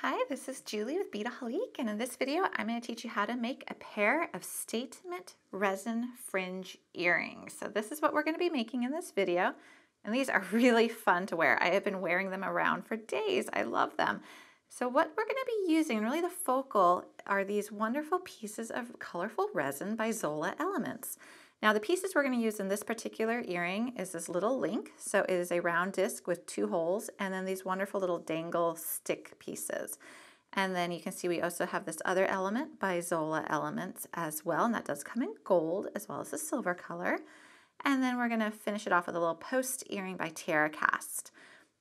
Hi, this is Julie with Beadaholique, and in this video I'm going to teach you how to make a pair of statement resin fringe earrings. So this is what we're going to be making in this video, and these are really fun to wear. I have been wearing them around for days. I love them. So what we're going to be using, really the focal, are these wonderful pieces of colorful resin by Zola Elements. Now the pieces we're going to use in this particular earring is this little link. So it is a round disc with 2 holes and then these wonderful little dangle stick pieces. And then you can see we also have this other element by Zola Elements as well, and that does come in gold as well as a silver color. And then we're going to finish it off with a little post earring by TierraCast.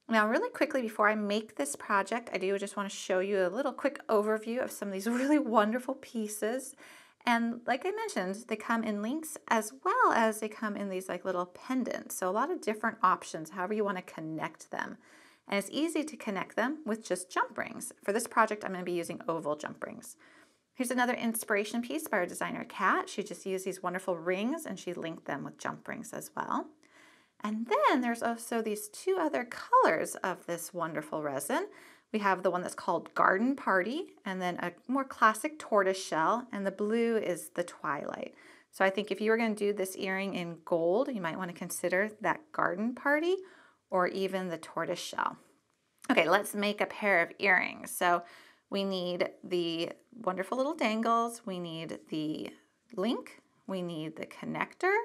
Now really quickly before I make this project, I do just want to show you a little quick overview of some of these really wonderful pieces. And like I mentioned, they come in links as well as they come in these like little pendants. So a lot of different options, however you want to connect them. And it's easy to connect them with just jump rings. For this project, I'm going to be using oval jump rings. Here's another inspiration piece by our designer Kat. She just used these wonderful rings and she linked them with jump rings as well. And then there's also these 2 other colors of this wonderful resin. We have the one that's called Garden Party and then a more classic tortoise shell, and the blue is the Twilight. So I think if you were going to do this earring in gold, you might want to consider that Garden Party or even the tortoise shell. Okay, let's make a pair of earrings. So we need the wonderful little dangles, we need the link, we need the connector,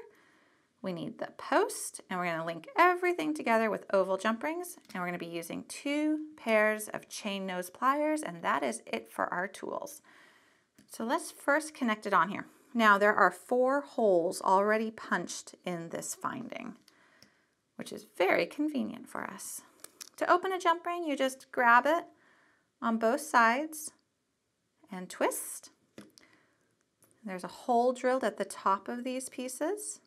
we need the post, and we're going to link everything together with oval jump rings, and we're going to be using 2 pairs of chain nose pliers, and that is it for our tools. So let's first connect it on here. Now there are 4 holes already punched in this finding, which is very convenient for us. To open a jump ring, you just grab it on both sides and twist. There's a hole drilled at the top of these pieces.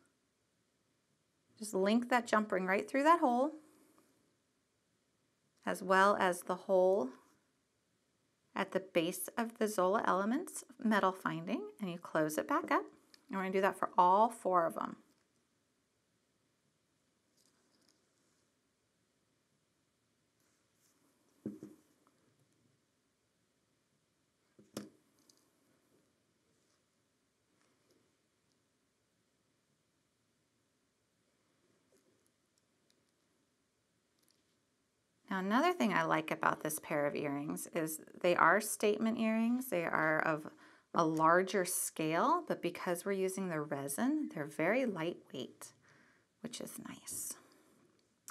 Just link that jump ring right through that hole, as well as the hole at the base of the Zola Elements metal finding, and you close it back up. And we're going to do that for all 4 of them. Now another thing I like about this pair of earrings is they are statement earrings. They are of a larger scale, but because we're using the resin, they're very lightweight, which is nice.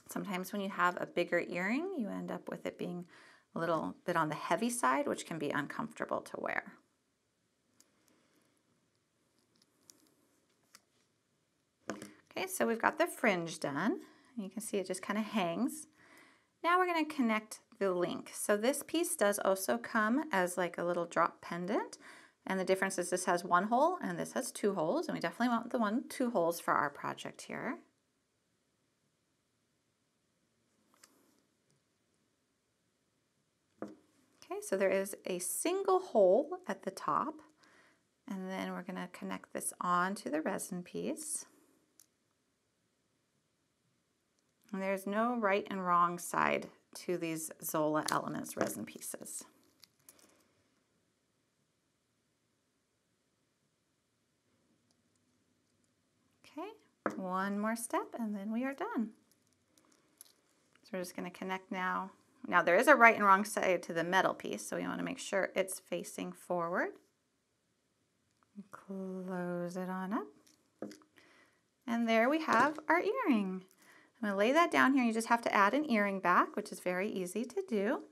Sometimes when you have a bigger earring, you end up with it being a little bit on the heavy side, which can be uncomfortable to wear. Okay, so we've got the fringe done. You can see it just kind of hangs. Now we're going to connect the link. So this piece does also come as like a little drop pendant, and the difference is this has 1 hole and this has 2 holes, and we definitely want the 2 holes for our project here. Okay, so there is a single hole at the top, and then we're going to connect this onto the resin piece. And there's no right and wrong side to these Zola Elements resin pieces. Okay, 1 more step and then we are done. So we're just going to connect now. Now there is a right and wrong side to the metal piece, so we want to make sure it's facing forward. Close it on up. And there we have our earring. I'm going to lay that down here. You just have to add an earring back, which is very easy to do.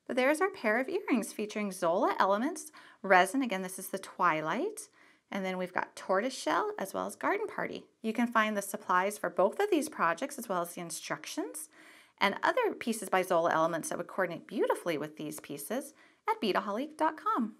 But there's our pair of earrings featuring Zola Elements resin. Again, this is the Twilight. And then we've got Tortoise Shell as well as Garden Party. You can find the supplies for both of these projects as well as the instructions and other pieces by Zola Elements that would coordinate beautifully with these pieces at beadaholique.com.